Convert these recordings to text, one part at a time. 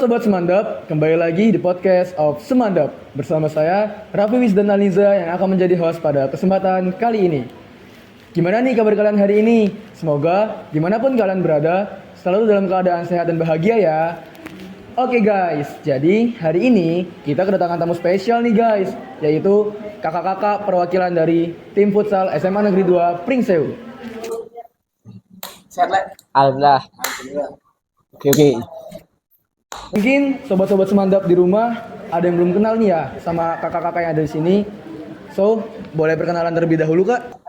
Sobat Semandap, kembali lagi di podcast of Semandap bersama saya Raffi Wisdan Aliza yang akan menjadi host pada kesempatan kali ini. Gimana nih kabar kalian hari ini? Semoga dimanapun kalian berada selalu dalam keadaan sehat dan bahagia ya. Oke guys, jadi hari ini kita kedatangan tamu spesial nih guys, yaitu kakak-kakak perwakilan dari tim futsal SMA Negeri 2 Pringsewu. Sehat, Le? Alhamdulillah. Oke. Mungkin sobat-sobat Semandap di rumah ada yang belum kenal nih ya sama kakak-kakak yang ada di sini. So, boleh perkenalan terlebih dahulu Kak?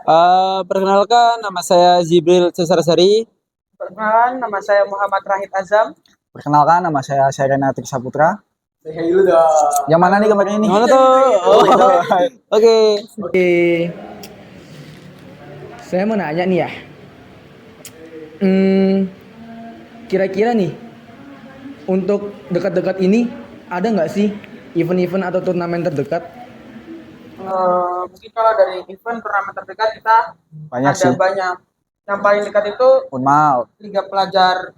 Perkenalkan, nama saya Jibril Cesarsari. Perkenalkan, nama saya Muhammad Rahid Azam. Perkenalkan, nama saya Serena Trisaputra. Saya dulu dong. Yang mana nih kemarin ini? Gimana tuh? Oke. Oke. Saya mau nanya nih ya. Kira-kira nih untuk dekat-dekat ini ada nggak sih event-event atau turnamen terdekat? Mungkin kalau dari event turnamen terdekat kita Banyak ada sih. banyak. Yang paling dekat itu Unmal. Liga Pelajar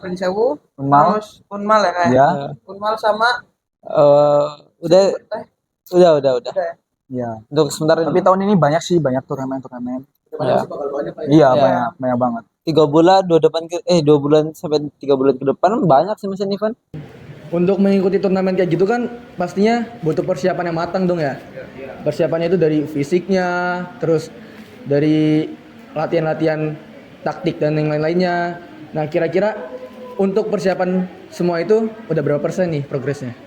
Pringsewu, Unmal. terus Unmal ya kayak. Ya. Unmal sama Udah. udah ya. Ya. Untuk sementara Tapi tahun ini banyak sih, banyak turnamen. Ya. Iya, Ya. banyak banget. 2 bulan sampai 3 bulan ke depan banyak sih mesin event. Untuk mengikuti turnamen kayak gitu kan pastinya butuh persiapan yang matang dong ya. Persiapannya itu dari fisiknya, terus dari latihan-latihan taktik dan yang lain-lainnya. Nah, kira-kira untuk persiapan semua itu udah berapa persen nih progresnya?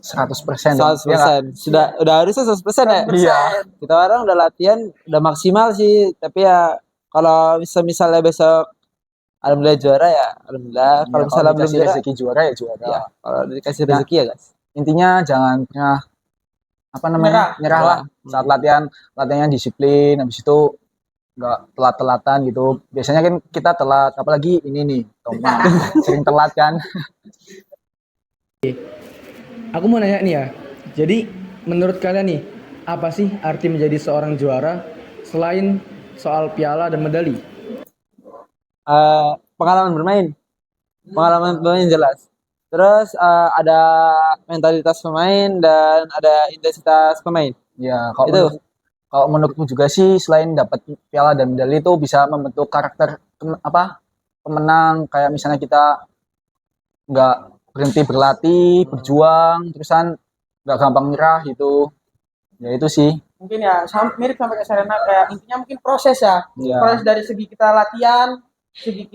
100% dong. 100%. Udah harusnya 100% ya? Iya. Kita orang udah latihan, udah maksimal sih. Tapi ya kalau misalnya besok alhamdulillah juara ya alhamdulillah. Kalau misalnya belum dikasih juara, rezeki juara ya juara. ya kalau dikasih rezeki ya guys. Intinya jangan pernah nyerah lah. Saat latihannya disiplin, habis itu nggak telat-telatan gitu. Biasanya kan kita telat, apalagi ini nih, Toma sering telat kan. Aku mau nanya nih ya. Jadi menurut kalian nih, apa sih arti menjadi seorang juara selain soal piala dan medali? Pengalaman bermain jelas. Terus ada mentalitas pemain dan ada intensitas pemain. Ya, kalau menurutku juga sih selain dapat piala dan medali itu bisa membentuk karakter pemenang, kayak misalnya kita nggak berhenti berlatih, berjuang, terusan nggak gampang nyerah gitu. Ya itu sih. Mungkin ya mirip sama kayak Serena, kayak intinya mungkin proses ya. Iya. Proses dari segi kita latihan, segi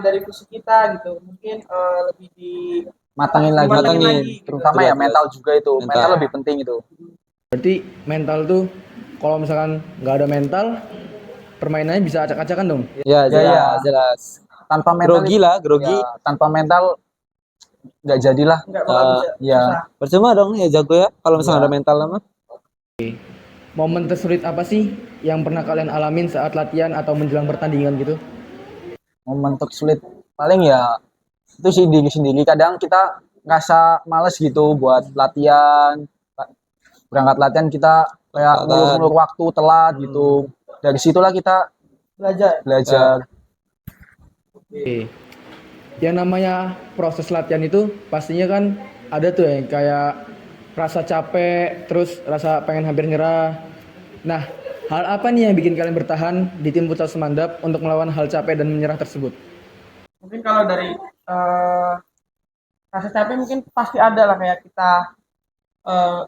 dari fisik kita gitu. Mungkin lebih Matangin dimatangin lagi. lagi. Terutama Betul, ya betul. mental juga itu. Mental. Mental lebih penting itu. Berarti mental tuh kalau misalkan nggak ada mental, permainannya bisa acak-acakan dong. Ya, Ya. jelas. Tanpa mental Grogi. ya, tanpa mental nggak jadilah. Enggak bakal bisa. Ya. Susah. Percuma dong ya jago ya kalau misalnya Ya. ada mental mah. Momen tersulit apa sih yang pernah kalian alamin saat latihan atau menjelang pertandingan gitu? Momen tersulit paling ya itu sih diri sendiri. Kadang kita ngerasa males gitu buat latihan. Berangkat latihan kita kayak ngulur-ngulur waktu telat gitu. Dari situlah kita belajar. Oke. Yang namanya proses latihan itu pastinya kan ada tuh yang kayak rasa capek, terus rasa pengen hampir nyerah. Nah, hal apa nih yang bikin kalian bertahan di tim futsal Semandap untuk melawan hal capek dan menyerah tersebut? Mungkin kalau dari rasa capek mungkin pasti ada lah, kayak kita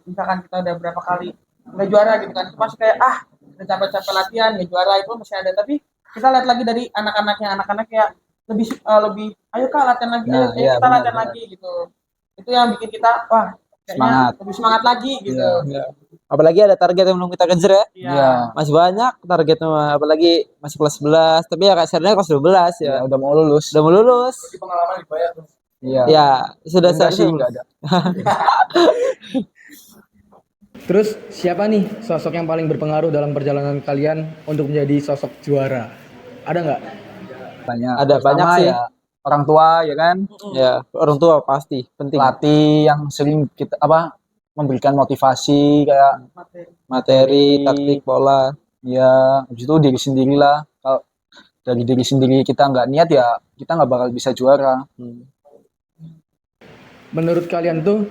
misalkan kita udah berapa kali nggak juara gitu kan, itu pasti kayak udah capek-capek latihan nggak juara, itu masih ada. Tapi kita lihat lagi dari anak-anak ya lebih ayo kak latihan lagi, Nah, iya, kita latihan benar. lagi gitu. Itu yang bikin kita kayaknya Semangat. lebih semangat lagi gitu. Iya. Apalagi ada target yang belum kita kejar ya. Iya. Masih banyak targetnya mah, apalagi masih kelas 11. Tapi ya kasarnya kelas 12 Ya, ya. udah mau lulus. Udah mau lulus. Pengalaman dibayar tuh. Iya. Ya, sudah Enggak sih, seharusnya enggak ada. Terus siapa nih sosok yang paling berpengaruh dalam perjalanan kalian untuk menjadi sosok juara? Ada nggak? Banyak. Ada Pertama banyak sih. ya orang tua ya kan, Ya, orang tua pasti penting. pelatih yang sering kita memberikan motivasi kayak Materi, taktik, pola. ya, habis itu diri sendirilah. Kalau dari diri sendiri kita nggak niat ya kita nggak bakal bisa juara. menurut kalian tuh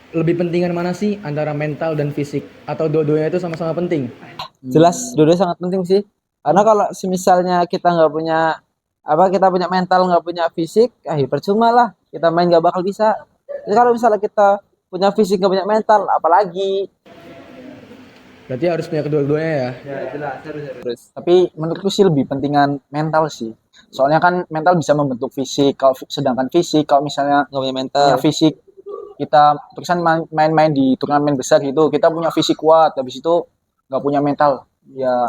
lebih pentingan mana sih antara mental dan fisik? Atau dua-duanya itu sama-sama penting? Jelas dua-duanya sangat penting sih. Karena kalau misalnya kita nggak punya kita punya mental nggak punya fisik, percuma lah kita main nggak bakal bisa. Jadi kalau misalnya kita punya fisik nggak punya mental, apalagi. Berarti harus punya kedua-duanya ya. Terus Tapi menurutku sih lebih pentingan mental sih. Soalnya kan mental bisa membentuk fisik, kalau sedangkan fisik kalau misalnya nggak punya mental. punya fisik kita terusan main-main di turnamen besar gitu, kita punya fisik kuat, habis itu nggak punya mental, ya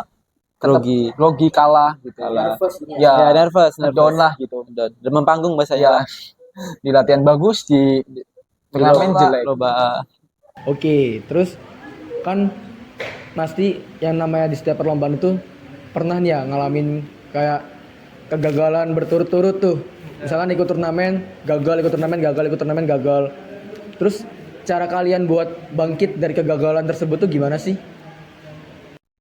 tetap Grogi. grogi kalah gitu. Kalah. Ya, Nervous, down lah gitu. Demam panggung bahasa Ya, di latihan bagus, di turnamen jelek. Loba. Oke, terus kan pasti yang namanya di setiap perlombaan itu pernah nih ya ngalamin kayak kegagalan berturut-turut tuh. Misalkan ikut turnamen, gagal, ikut turnamen, gagal, ikut turnamen, gagal. Terus cara kalian buat bangkit dari kegagalan tersebut tuh gimana sih?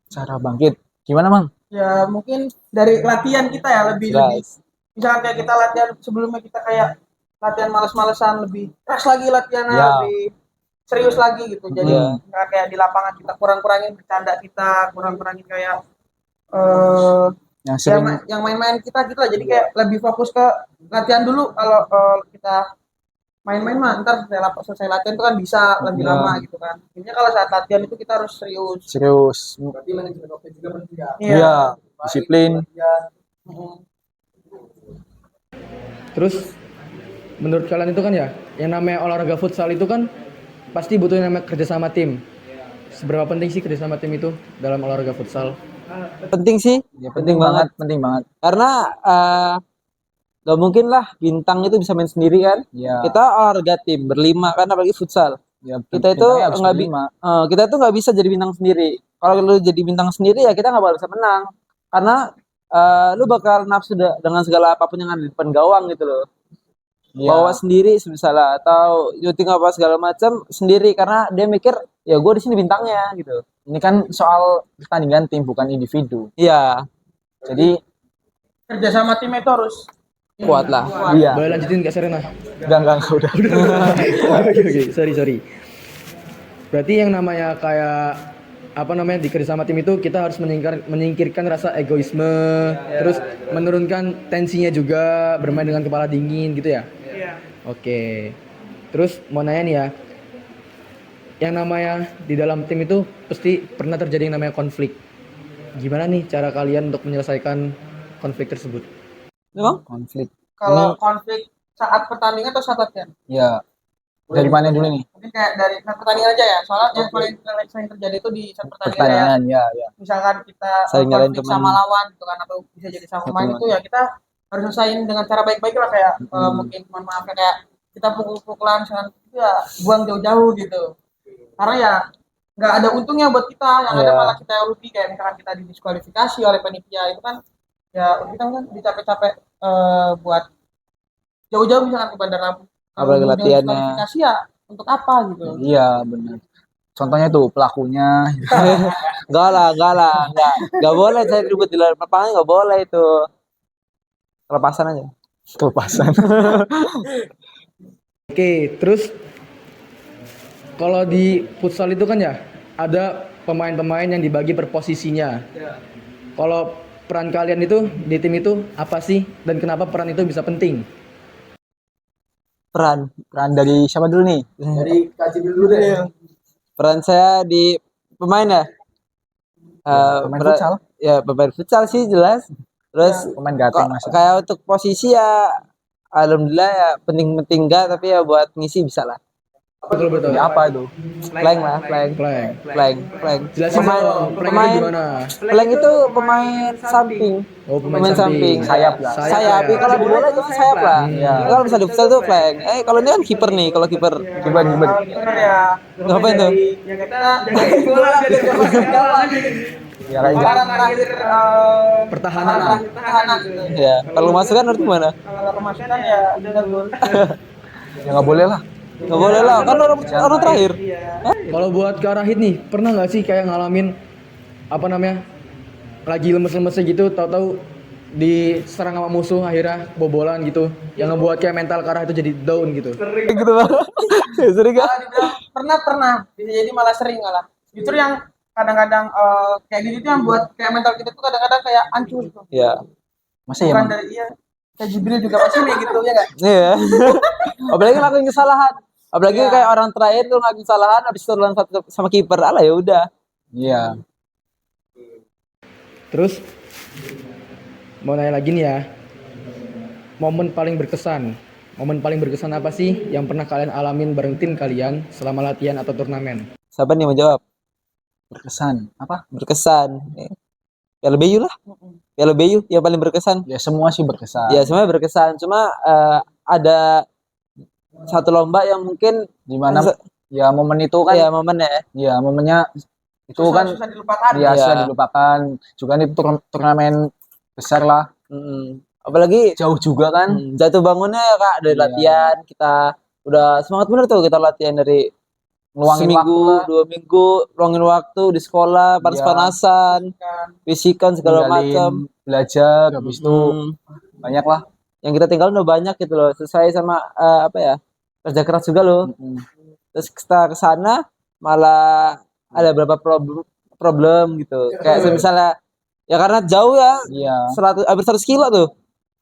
Cara bangkit gimana, Mang? Ya mungkin dari latihan kita ya lebih Jelas. misalkan kayak kita latihan sebelumnya kita kayak latihan males-malesan, lebih keras lagi latihannya, Ya. lebih serius lagi gitu. Jadi Iya. nggak kayak di lapangan kita kurang-kurangin bercanda kita, kurang-kurangin kayak Yang yang sering yang main-main kita gitu lah. Jadi kayak lebih fokus ke latihan dulu. Kalau kita main-main mah ntar selesai latihan itu kan bisa lebih Ya. lama gitu kan. Intinya kalau saat latihan itu kita harus serius. serius. Iya, disiplin. Mm. Terus menurut kalian itu kan ya, yang namanya olahraga futsal itu kan pasti butuh yang namanya kerjasama tim. Seberapa penting sih kerjasama tim itu dalam olahraga futsal? Penting sih. Ya, penting banget, penting banget. Karena gak mungkin lah bintang itu bisa main sendiri kan. Ya, Kita olahraga tim berlima kan, apalagi futsal. ya Kita itu bintangnya harus nggak berlima. kita tuh nggak bisa jadi bintang sendiri. Kalau lu jadi bintang sendiri ya kita nggak bakal bisa menang. Karena lu bakal nafsu dengan segala apapun yang ada di depan gawang gitu loh. Ya, Bawa sendiri misalnya atau syuting apa segala macam sendiri karena dia mikir ya gue di sini bintangnya gitu. ini kan soal pertandingan tim bukan individu. Iya, Jadi Kerjasama tim itu harus kuat lah. kuat. iya, Boleh lanjutin Kak Serena? enggak udah. Oke, sorry. Berarti yang namanya kayak apa namanya di kerjasama tim itu kita harus menyingkirkan rasa egoisme, terus menurunkan tensinya juga, bermain dengan kepala dingin gitu ya. Iya. Oke. Terus mau nanya nih ya, yang namanya di dalam tim itu pasti pernah terjadi yang namanya konflik. Gimana nih cara kalian untuk menyelesaikan konflik tersebut? Memang? Konflik. Kalau konflik saat pertandingan atau saat latihan? Ya, dari mana dulu nih? Mungkin kayak dari saat pertandingan aja ya. Soalnya yang paling sering terjadi itu di saat pertandingan ya. Pertandingan, ya. Misalkan kita Saling nyalain konflik teman. sama lawan gitu kan, atau bisa jadi sama pemain Teman. itu ya kita harus selesaiin dengan cara baik-baik lah, kayak mungkin mohon maaf ya, kayak kita pukul-pukulan misalkan itu ya buang jauh-jauh gitu. Karena ya nggak ada untungnya buat kita, yang ada Iya. malah kita yang rugi, kayak misalkan kita didiskualifikasi oleh panitia itu kan ya kita kan dicapek-capek buat jauh-jauh misalkan ke Bandar Lampung. Kalau Apalagi ujung-ujungnya latihannya. diskualifikasi ya untuk apa gitu. Iya, benar. Contohnya tuh pelakunya. Enggak boleh cari ribut di luar lapangan, nggak boleh itu. Kelepasan aja. Kelepasan. Oke, terus kalau di futsal itu kan ya ada pemain-pemain yang dibagi per posisinya. Kalau peran kalian itu di tim itu apa sih dan kenapa peran itu bisa penting? Peran Peran dari siapa dulu nih? peran saya di pemain ya. Pemain peran- futsal. Ya pemain futsal sih jelas. Terus Pemain gateng Mas. kayak untuk posisi ya alhamdulillah ya penting-penting enggak tapi ya buat ngisi bisa lah. Betul. Jadi apa itu? Flank lah, flank. Flank. Jelasin Jelasin dong, flank itu gimana? Flank itu pemain samping. Oh, pemain samping. Sayap lah. Sayap. ya. Kalau di bola itu kan sayap lah. Iya. Kalau bisa di futsal tuh flank. Kalau ini kan kiper nih, kalau kiper. Kiper. Bener ya. Ngapain tuh? Ya kita jagain bola dari gawang. Ya kayak Bola terakhir Pertahanan. pertahanan gitu. Ya, kalau masuk kan harus gimana? Kalau kemasukan ya udah gol. ya nggak boleh lah. Nggak boleh lah, kan orang terakhir. Kalau buat Kak Rahid nih, pernah nggak sih kayak ngalamin apa namanya lagi lemes-lemesnya gitu, tahu-tahu diserang sama musuh akhirnya bobolan gitu, yang ngebuat kayak mental Kara itu jadi down gitu? Gitu bang. Sering gak? Kalau dibilang pernah bisa jadi malah sering malah. Justru yang kadang-kadang kayak gitu tuh yang buat kayak mental kita tuh kadang-kadang kayak hancur gitu. Iya. Masa ya, Bukan Mang? dari iya. Kayak Jibril juga pasti kayak gitu ya kan? Iya. Apalagi ngelakuin kesalahan. Apalagi Iya. kayak orang terakhir tuh ngelakuin kesalahan habis itu lawan satu sama kiper. Alah ya udah. Iya. Terus mau nanya lagi nih ya, momen paling berkesan apa sih yang pernah kalian alamin bareng tim kalian selama latihan atau turnamen? Siapa nih mau jawab? Berkesan. Apa? Berkesan. Piala BU lah. Piala BU yang paling berkesan. Ya semua sih berkesan. Ya semuanya berkesan. Cuma ada satu lomba yang mungkin Di mana ya momen itu kan ya momen ya. ya momennya itu kan Susah dilupakan. ya Iya. sudah dilupakan. Juga ini turnamen besar lah. Apalagi Jauh juga kan. jatuh bangunnya ya kak dari Iya. latihan kita udah semangat bener tuh kita latihan dari Ngeluangin seminggu waktu lah. 2 minggu luangin waktu di sekolah panas-panasan Kan. fisikan segala Ninggalin macam. belajar habis itu banyak lah. Yang kita tinggal udah banyak gitu loh selesai sama apa ya kerja keras juga loh. Terus kita ke sana malah ada beberapa problem gitu kayak misalnya ya karena jauh ya Iya. 100 hampir 100 kilo tuh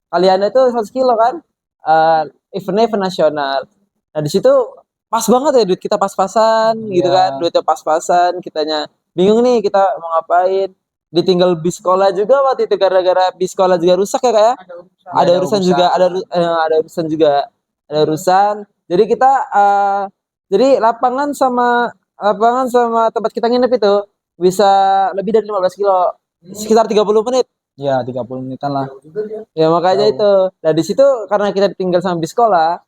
kalian itu 100 kilo kan event nasional. Nah di situ pas banget ya duit kita pas-pasan gitu Iya. kan duitnya pas-pasan kitanya bingung nih kita mau ngapain ditinggal bis sekolah juga waktu itu gara-gara bis sekolah juga rusak ya kayak Ada urusan. ada urusan juga ada urusan juga ada urusan jadi kita jadi lapangan sama tempat kita nginep itu bisa lebih dari 15 kilo sekitar 30 menit. Ya 30 menitan lah. Ya makanya itu. Nah di situ karena kita ditinggal sama bis sekolah,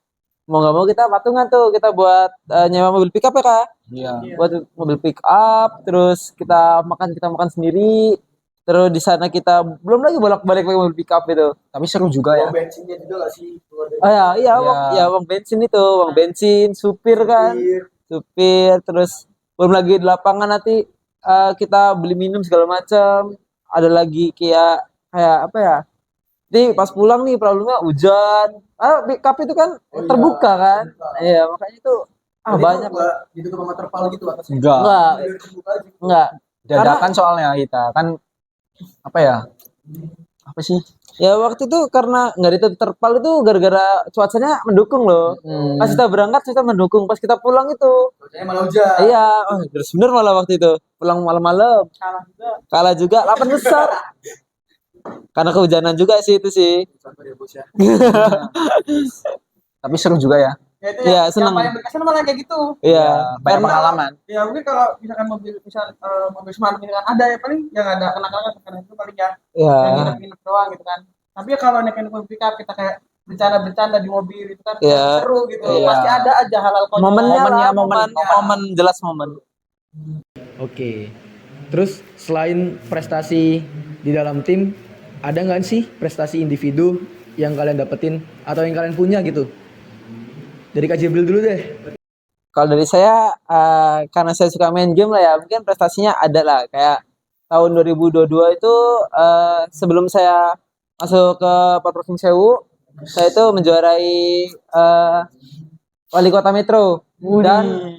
mau nggak mau kita patungan tuh kita buat nyewa mobil pick up ya kak. Iya. Buat mobil pick up, terus kita makan sendiri. Terus di sana kita belum lagi bolak-balik pakai mobil pick up itu. Tapi seru juga ya. Bensinnya juga gak sih? Oh ya, iya, Iya. uang bensin itu, uang bensin, supir kan, supir, terus belum lagi di lapangan nanti kita beli minum segala macam. Ada lagi kayak apa ya? Jadi pas pulang nih problemnya hujan. Pick up itu kan terbuka kan? Iya, makanya itu banyak. Ditutup sama terpal gitu atasnya. Enggak. Enggak. Dadakan soalnya kita kan apa ya? Apa sih? Ya waktu itu karena nggak ditutup terpal itu gara-gara cuacanya mendukung loh. Pas kita berangkat kita mendukung, pas kita pulang itu Cuacanya malah hujan. iya, terus bener malah waktu itu pulang malam-malam Kalah juga. kalah juga 8 besar. Karena kehujanan juga sih itu sih. Tapi seru juga ya. Ya itu Iya, yang seneng. paling berkesan malah kayak gitu. Iya, Banyak pengalaman. Ya mungkin kalau misalkan mobil smart ini kan ada ya paling yang ada kenakalan karena itu paling ya iya. yang nginep-nginep doang gitu kan. Tapi ya kalau naik mobil pick up kita kayak bercanda-bercanda di mobil itu kan Iya. seru gitu. Iya. Pasti ada aja hal-hal konyol. Momennya lah, momen. momen jelas momen. Oke. Terus selain prestasi di dalam tim, ada nggak sih prestasi individu yang kalian dapetin atau yang kalian punya gitu? Dari Kak Jibril dulu deh. Kalau dari saya karena saya suka main game lah ya, mungkin prestasinya ada lah kayak tahun 2022 itu sebelum saya masuk ke Provinsi Sewu, saya itu menjuarai wali kota Metro dan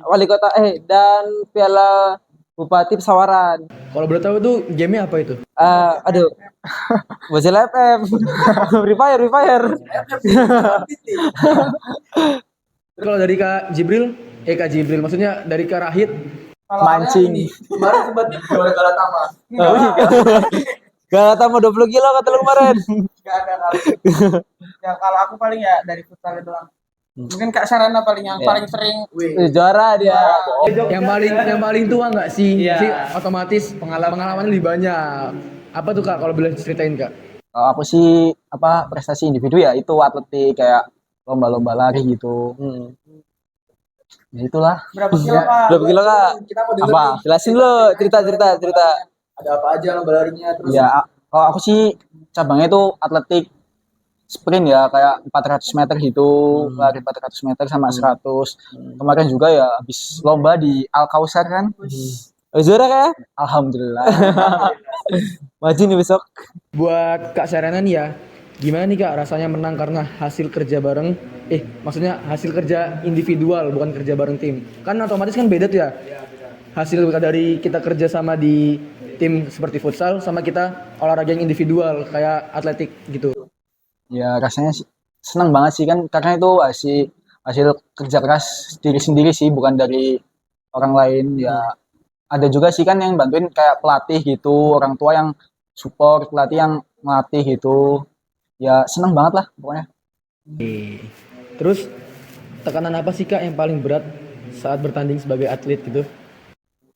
dan Piala Bupati Pesawaran. Kalau boleh tahu tuh gamenya apa itu? Aduh, Mozilla FM, Free Fire. Kalau dari Kak Jibril, maksudnya dari Kak Rahid, Kalau Mancing. ada ini, kemarin sempat juara Galatama. Gak tambah 20 kilo kata lu kemarin. nggak ada kali. Ya kalau aku paling ya dari futsal doang. Mungkin Kak Sarana paling yang paling sering. Juara dia. Yang paling tua nggak sih? Iya. Sih otomatis pengalaman lebih banyak. Apa tuh Kak kalau boleh ceritain Kak? Kalau aku sih apa prestasi individu ya itu atletik kayak lomba-lomba lari gitu. Ya itulah. Berapa kilo Kak? 20 kilo kak. Kita mau denger Apa? nih, Jelasin lu cerita. ada apa aja lomba larinya terus. Ya kalau aku sih cabangnya itu atletik sprint ya kayak 400 meter gitu, lari 400 meter sama 100. Kemarin juga ya habis lomba di Al Kausar kan. Juara kak? Alhamdulillah. Maju nih besok. Buat Kak Serena nih ya, gimana nih Kak rasanya menang karena hasil kerja bareng? Maksudnya hasil kerja individual bukan kerja bareng tim. Kan otomatis kan beda tuh ya. Hasil dari kita kerja sama di tim seperti futsal sama kita olahraga yang individual kayak atletik gitu. Ya rasanya senang banget sih kan karena itu hasil hasil kerja keras diri sendiri sih bukan dari orang lain ya. Ada juga sih kan yang bantuin kayak pelatih gitu, orang tua yang support, pelatih yang ngelatih gitu. Ya seneng banget lah pokoknya. Terus tekanan apa sih Kak yang paling berat saat bertanding sebagai atlet gitu?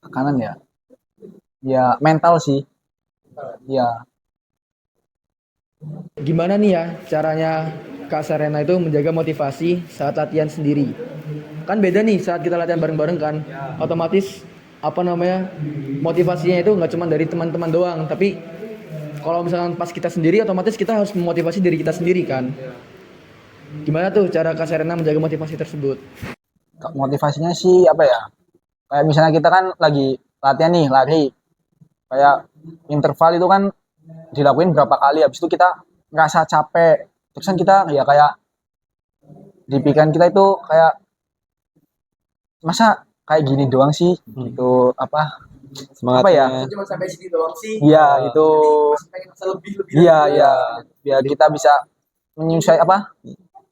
Tekanan ya. Ya mental sih. Ya, Gimana nih ya caranya Kak Serena itu menjaga motivasi saat latihan sendiri? Kan beda nih saat kita latihan bareng-bareng kan, otomatis apa namanya motivasinya itu nggak cuma dari teman-teman doang, tapi kalau misalkan pas kita sendiri otomatis kita harus memotivasi diri kita sendiri kan. Gimana tuh cara Kak Serena menjaga motivasi tersebut? motivasinya sih apa ya? Kayak misalnya kita kan lagi latihan nih, lari. Kayak interval itu kan dilakuin berapa kali, habis itu kita ngerasa capek. Terus kan kita ya kayak di pikiran kita itu kayak masa kayak gini doang sih gitu apa apa ya Semangatnya. Cuma sampai sini doang sih. iya itu Masih pengen lebih lebih. iya iya biar kita bisa menyesuaikan apa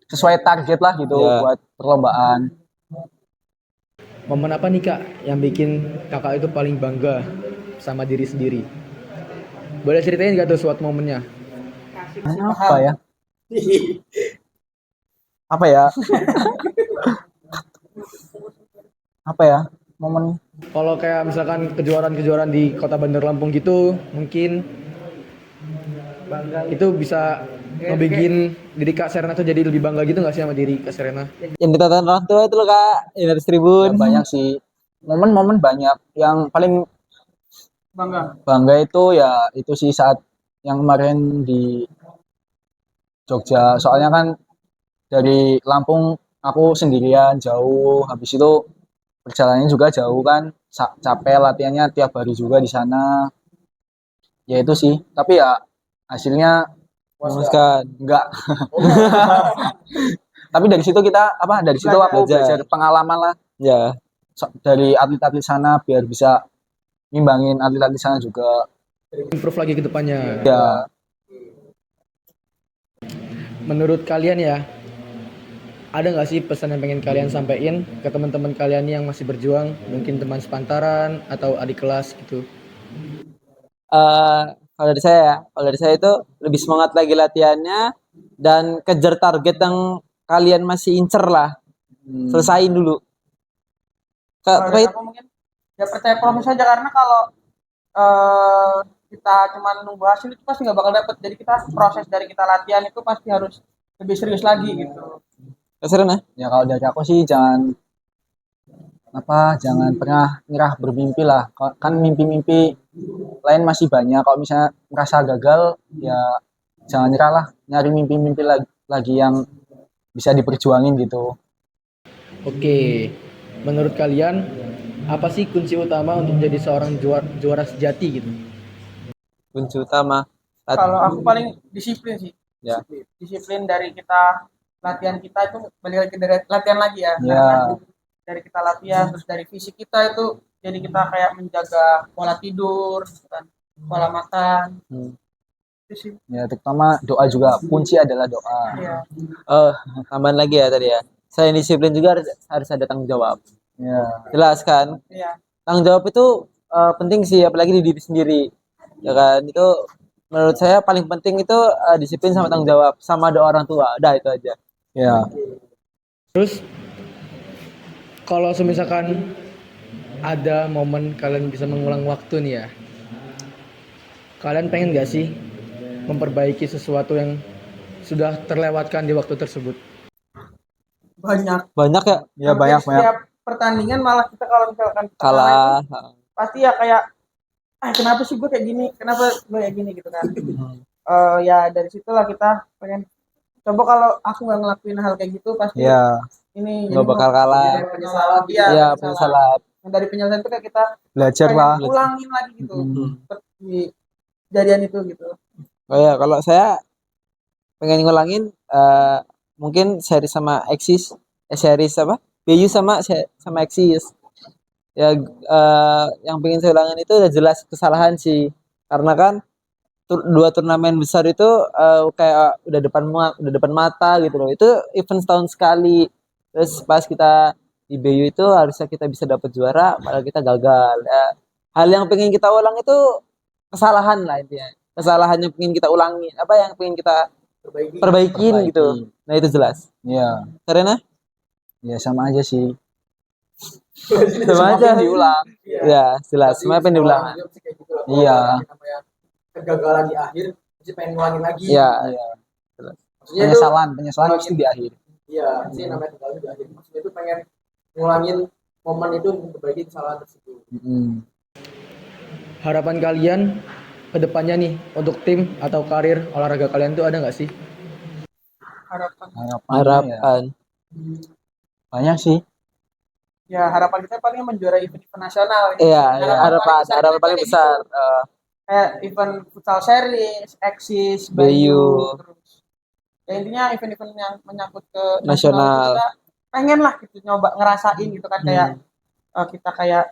sesuai target lah gitu Iya. buat perlombaan. Momen apa nih Kak yang bikin Kakak itu paling bangga sama diri sendiri? Boleh ceritain gak tuh suatu momennya? Apa ya apa ya apa ya momen Kalau kayak misalkan kejuaraan-kejuaraan di Kota Bandar Lampung gitu, mungkin itu bisa ngebikin diri Kak Serena tuh jadi lebih bangga gitu nggak sih sama diri Kak Serena? Yang ditonton orang tua itu loh Kak, yang dari ya, tribun. banyak sih momen-momen banyak yang paling Bangga. bangga itu ya itu sih saat yang kemarin di Jogja soalnya kan dari Lampung aku sendirian jauh habis itu perjalanannya juga jauh kan capek latihannya tiap hari juga di sana ya itu sih tapi ya hasilnya Memuaskan. enggak tapi dari situ kita apa dari situ aku Belajar. belajar pengalaman lah Ya. dari atlet-atlet sana biar bisa ngimbangin atlet-atlet sana juga Improve lagi ke depannya. ya. Menurut kalian ya, ada nggak sih pesan yang pengen kalian sampaikan ke teman-teman kalian yang masih berjuang, mungkin teman sepantaran atau adik kelas gitu? Eh, kalau dari saya ya, kalau dari saya itu lebih semangat lagi latihannya dan kejar target yang kalian masih incer lah. Selesain dulu. Kalau dari Kayak aku mungkin ya percaya proses aja karena kalau eh, kita cuma nunggu hasil itu pasti nggak bakal dapet. Jadi kita proses dari kita latihan itu pasti harus lebih serius lagi gitu. keseruan ya. Ya kalau dari aku sih jangan pernah nyerah bermimpi lah kan mimpi-mimpi lain masih banyak kalau misalnya merasa gagal ya jangan nyerah lah nyari mimpi-mimpi lagi yang bisa diperjuangin gitu. Oke, menurut kalian apa sih kunci utama untuk menjadi seorang juara sejati gitu? Kunci utama. Kalau aku paling disiplin sih. Ya. Disiplin dari kita latihan kita itu balik lagi dari latihan lagi ya. Ya. Karena dari kita latihan terus dari fisik kita itu jadi kita kayak menjaga pola tidur, gitu kan, pola makan. Itu sih. Ya terutama doa juga kunci adalah doa. Iya. Oh, tambahan lagi ya tadi ya. Selain disiplin juga harus ada tanggung jawab. Ya Jelas kan? Iya. Tanggung jawab itu penting sih, apalagi di diri sendiri. Ya kan? Itu menurut saya paling penting itu disiplin sama tanggung jawab sama doa orang tua. Udah itu aja. ya Terus kalau semisalkan ada momen kalian bisa mengulang waktu nih ya, kalian pengen gak sih memperbaiki sesuatu yang sudah terlewatkan di waktu tersebut? Banyak. Banyak ya ya Hampir banyak setiap pertandingan malah kita kalau misalkan kita kalah. itu pasti ya kayak kenapa sih gue kayak gini, kenapa gue kayak gini gitu kan. Ya dari situlah kita pengen coba kalau aku nggak ngelakuin hal kayak gitu pasti ya ini Nggak bakal kalah. jadi penyesalan dia Iya, penyesalan. dari penyesalan itu kayak kita belajar pengen lah. ulangin lagi gitu Hmm. seperti kejadian itu gitu. Oh ya, kalau saya pengen ngulangin mungkin series sama Axis, series apa? BU sama Axis. Ya yang pengen saya ulangin itu udah jelas kesalahan sih. Karena kan dua turnamen besar itu kayak udah depan mata gitu loh. Itu event setahun sekali. Terus pas kita di BU itu harusnya kita bisa dapat juara, padahal kita gagal. Ya, hal yang pengen kita ulang itu kesalahan lah intinya. Kesalahan yang pengen kita ulangi, apa yang pengen kita perbaikin gitu. Nah itu jelas. Iya, Karena ya sama aja sih. sama aja. Diulang. Ya jelas. Semuanya pengen diulang. Iya. Kegagalan di akhir, masih pengen ngulangin lagi. Iya. Iya. Maksudnya itu, Penyesalan pasti di akhir. iya, sih namanya kegagalan di akhir. Maksudnya itu pengen ngulangin momen itu untuk memperbaiki kesalahan tersebut. Mm. Harapan kalian ke depannya nih untuk tim atau karir olahraga kalian tuh ada nggak sih? Harapan Harapan. Banyak sih. ya harapan kita paling menjuarai event nasional. Iya, iya, harapan kita paling kayak besar. gitu. Kayak event futsal series, Axis, BU. BU, terus ya intinya event-event yang menyangkut ke nasional itu Nasional. kita pengen lah gitu nyoba ngerasain gitu kan kayak kita kayak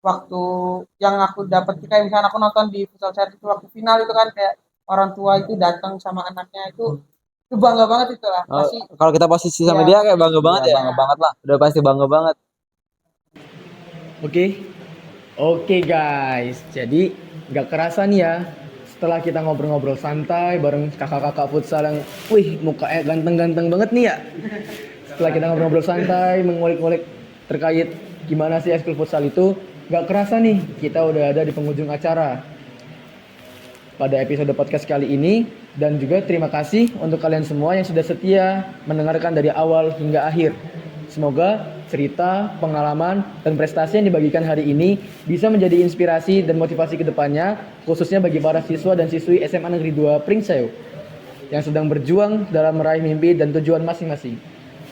waktu yang aku dapat kayak misalnya aku nonton di futsal series itu waktu final itu kan kayak orang tua itu datang sama anaknya itu bangga banget itu lah Oh, pasti. kalau kita posisi sama Iya. dia kayak bangga banget Iya, ya. bangga banget lah. Udah pasti bangga banget. Oke guys, jadi nggak kerasa nih ya setelah kita ngobrol-ngobrol santai bareng kakak-kakak futsal yang, wih mukanya ganteng-ganteng banget nih ya. Setelah kita ngobrol-ngobrol santai, mengulik-ngulik terkait gimana sih ekskul futsal itu, nggak kerasa nih kita udah ada di penghujung acara pada episode podcast kali ini. Dan juga terima kasih untuk kalian semua yang sudah setia mendengarkan dari awal hingga akhir. Semoga cerita, pengalaman, dan prestasi yang dibagikan hari ini bisa menjadi inspirasi dan motivasi ke depannya, khususnya bagi para siswa dan siswi SMA Negeri 2 Pringseu yang sedang berjuang dalam meraih mimpi dan tujuan masing-masing.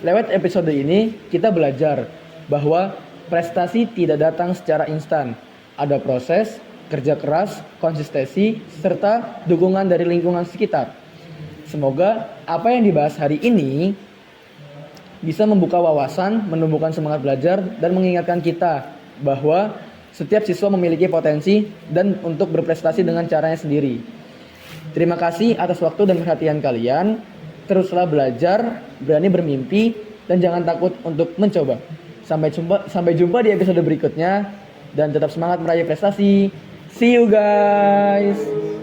Lewat episode ini, kita belajar bahwa prestasi tidak datang secara instan. Ada proses, kerja keras, konsistensi, serta dukungan dari lingkungan sekitar. Semoga apa yang dibahas hari ini bisa membuka wawasan, menumbuhkan semangat belajar, dan mengingatkan kita bahwa setiap siswa memiliki potensi dan untuk berprestasi dengan caranya sendiri. Terima kasih atas waktu dan perhatian kalian. Teruslah belajar, berani bermimpi, dan jangan takut untuk mencoba. Sampai jumpa di episode berikutnya, dan tetap semangat meraih prestasi. See you guys.